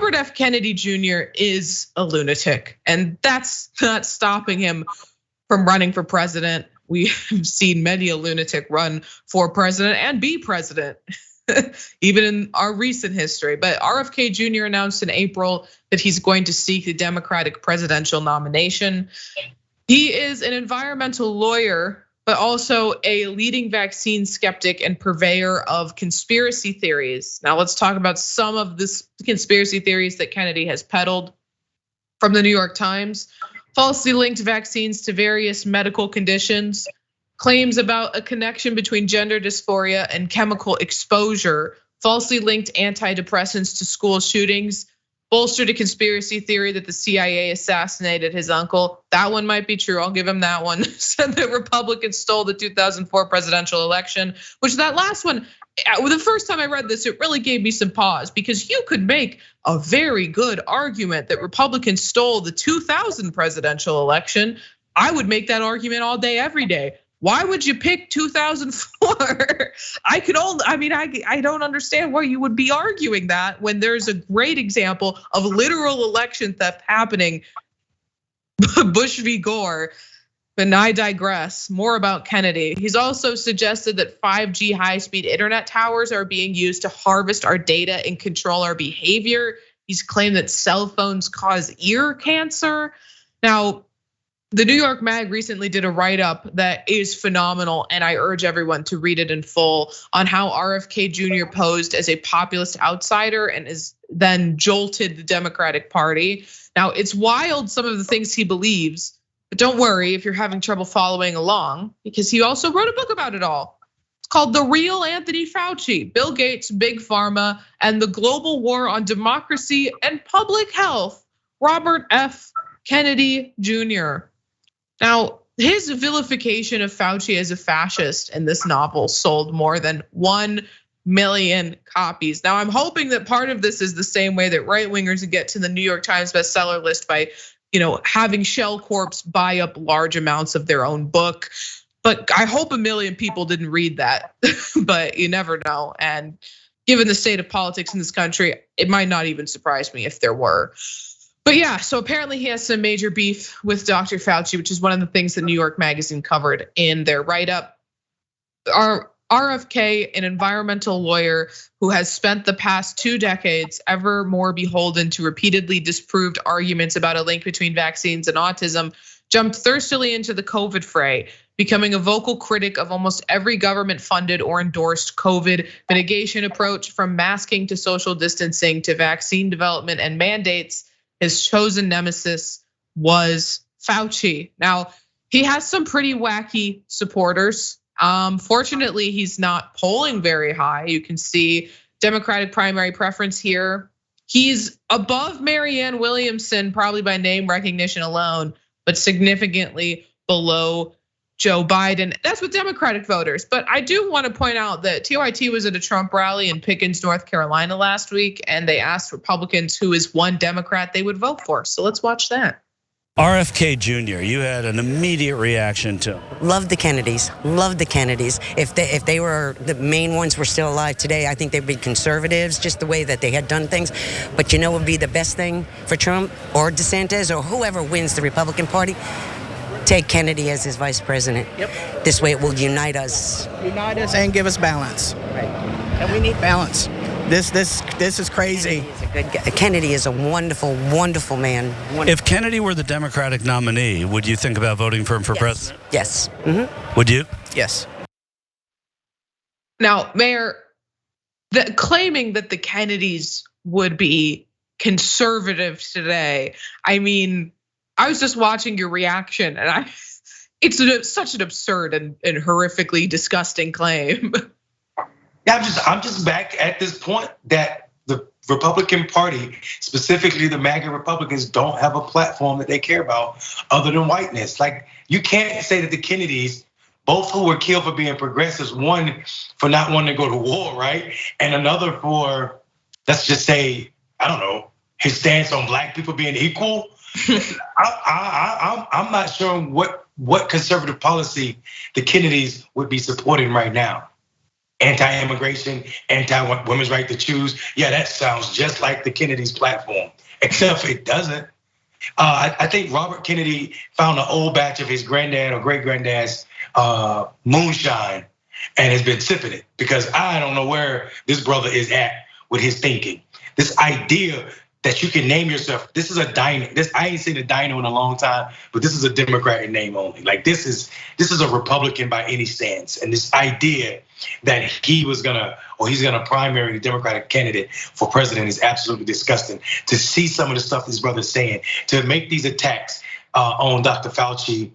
Robert F. Kennedy Jr. is a lunatic, and that's not stopping him from running for president. We have seen many a lunatic run for president and be president, even in our recent history. But RFK Jr. announced in April that he's going to seek the Democratic presidential nomination. He is an environmental lawyer, but also a leading vaccine skeptic and purveyor of conspiracy theories. Now let's talk about some of the conspiracy theories that Kennedy has peddled. From the New York Times, falsely linked vaccines to various medical conditions, claims about a connection between gender dysphoria and chemical exposure, falsely linked antidepressants to school shootings, bolstered a conspiracy theory that the CIA assassinated his uncle. That one might be true, I'll give him that one. Said that Republicans stole the 2004 presidential election, which that last one, the first time I read this, it really gave me some pause because you could make a very good argument that Republicans stole the 2000 presidential election. I would make that argument all day, every day. Why would you pick 2004? I don't understand why you would be arguing that when there's a great example of literal election theft happening. Bush v. Gore. But I digress. More about Kennedy. He's also suggested that 5G high-speed internet towers are being used to harvest our data and control our behavior. He's claimed that cell phones cause ear cancer. Now, the New York Mag recently did a write-up that is phenomenal, and I urge everyone to read it in full on how RFK Jr. posed as a populist outsider and is then jolted the Democratic Party. Now, it's wild, some of the things he believes, but don't worry if you're having trouble following along, because he also wrote a book about it all. It's called The Real Anthony Fauci, Bill Gates, Big Pharma, and the Global War on Democracy and Public Health, Robert F. Kennedy Jr. Now, his vilification of Fauci as a fascist in this novel sold more than 1 million copies. Now, I'm hoping that part of this is the same way that right-wingers get to the New York Times bestseller list by, having Shell Corps buy up large amounts of their own book. But I hope 1 million people didn't read that, but you never know. And given the state of politics in this country, it might not even surprise me if there were. But yeah, so apparently he has some major beef with Dr. Fauci, which is one of the things that New York Magazine covered in their write-up. RFK, an environmental lawyer who has spent the past 2 decades ever more beholden to repeatedly disproved arguments about a link between vaccines and autism, jumped thirstily into the COVID fray, becoming a vocal critic of almost every government-funded or endorsed COVID mitigation approach, from masking to social distancing to vaccine development and mandates. His chosen nemesis was Fauci. Now, he has some pretty wacky supporters. Fortunately, he's not polling very high. You can see Democratic primary preference here. He's above Marianne Williamson, probably by name recognition alone, but significantly below Joe Biden. That's with Democratic voters. But I do want to point out that TYT was at a Trump rally in Pickens, North Carolina last week, and they asked Republicans who is one Democrat they would vote for. So let's watch that. RFK Jr., you had an immediate reaction to him. Love the Kennedys, love the Kennedys. If they were, the main ones were still alive today, I think they'd be conservatives, just the way that they had done things. But what would be the best thing for Trump or DeSantis or whoever wins the Republican Party? Take Kennedy as his vice president. Yep. This way it will unite us. Unite us and give us balance. Right. And we need balance. This is crazy. Kennedy is a wonderful, wonderful man. Wonderful. If Kennedy were the Democratic nominee, would you think about voting for him for president? Yes. Mm-hmm. Would you? Yes. Now, Mayor, claiming that the Kennedys would be conservative today, I was just watching your reaction, and it's such an absurd and horrifically disgusting claim. Yeah, I'm just back at this point that the Republican Party, specifically the MAGA Republicans, don't have a platform that they care about other than whiteness. Like, you can't say that the Kennedys, both who were killed for being progressives, one for not wanting to go to war, right? And another for, let's just say, I don't know, his stance on black people being equal. I'm not sure what conservative policy the Kennedys would be supporting right now. anti-immigration, anti-women's right to choose. Yeah, that sounds just like the Kennedy's platform, except it doesn't. I think Robert Kennedy found an old batch of his granddad or great granddad's moonshine and has been sipping it, because I don't know where this brother is at with his thinking. This idea that you can name yourself, this is a dino. I ain't seen a dino in a long time, but this is a Democrat in name only. Like this is a Republican by any stance. And this idea that he's gonna primary the Democratic candidate for president is absolutely disgusting. To see some of the stuff this brother's saying, to make these attacks on Dr. Fauci,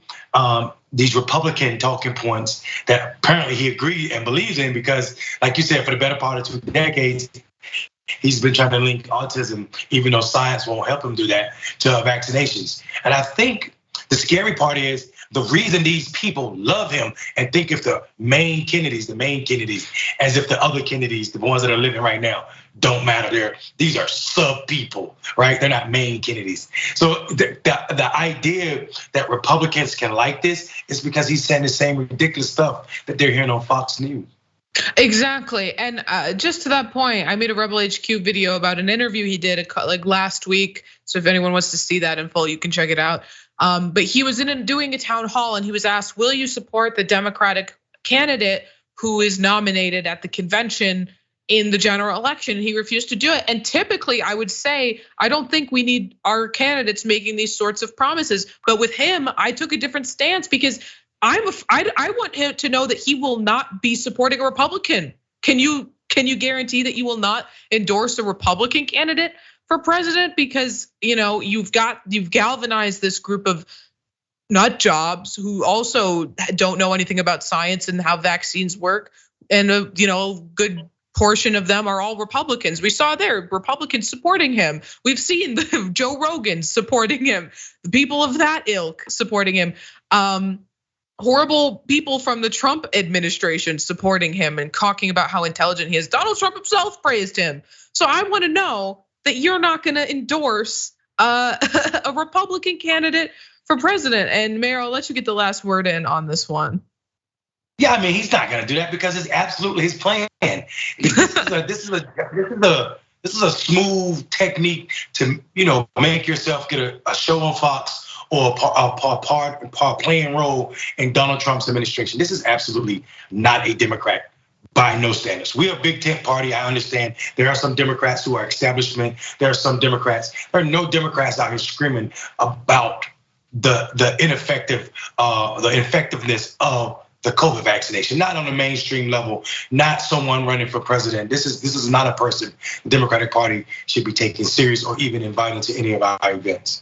these Republican talking points that apparently he agreed and believes in, because like you said, for the better part of 2 decades, he's been trying to link autism, even though science won't help him do that, to vaccinations. And I think the scary part is the reason these people love him and think of the main Kennedys, as if the other Kennedys, the ones that are living right now, don't matter. These are sub people, right? They're not main Kennedys. So the idea that Republicans can like this is because he's saying the same ridiculous stuff that they're hearing on Fox News. Exactly, and just to that point, I made a Rebel HQ video about an interview he did like last week. So if anyone wants to see that in full, you can check it out. But he was doing a town hall, and he was asked, "Will you support the Democratic candidate who is nominated at the convention in the general election?" And he refused to do it. And typically, I would say, I don't think we need our candidates making these sorts of promises. But with him, I took a different stance, because I want him to know that he will not be supporting a Republican. Can you guarantee that you will not endorse a Republican candidate for president? Because you've galvanized this group of nut jobs who also don't know anything about science and how vaccines work, and a good portion of them are all Republicans. We saw there Republicans supporting him. We've seen Joe Rogan supporting him, the people of that ilk supporting him. Horrible people from the Trump administration supporting him and talking about how intelligent he is. Donald Trump himself praised him. So I want to know that you're not going to endorse a Republican candidate for president. And Mayor, I'll let you get the last word in on this one. Yeah, I mean, he's not going to do that because it's absolutely his plan. This is a smooth technique to make yourself get a show on Fox, or a playing role in Donald Trump's administration. This is absolutely not a Democrat by no standards. We are a big tent party. I understand there are some Democrats who are establishment. There are no Democrats out here screaming about the ineffectiveness of the COVID vaccination, not on the mainstream level, not someone running for president. This is not a person the Democratic Party should be taking serious or even inviting to any of our events.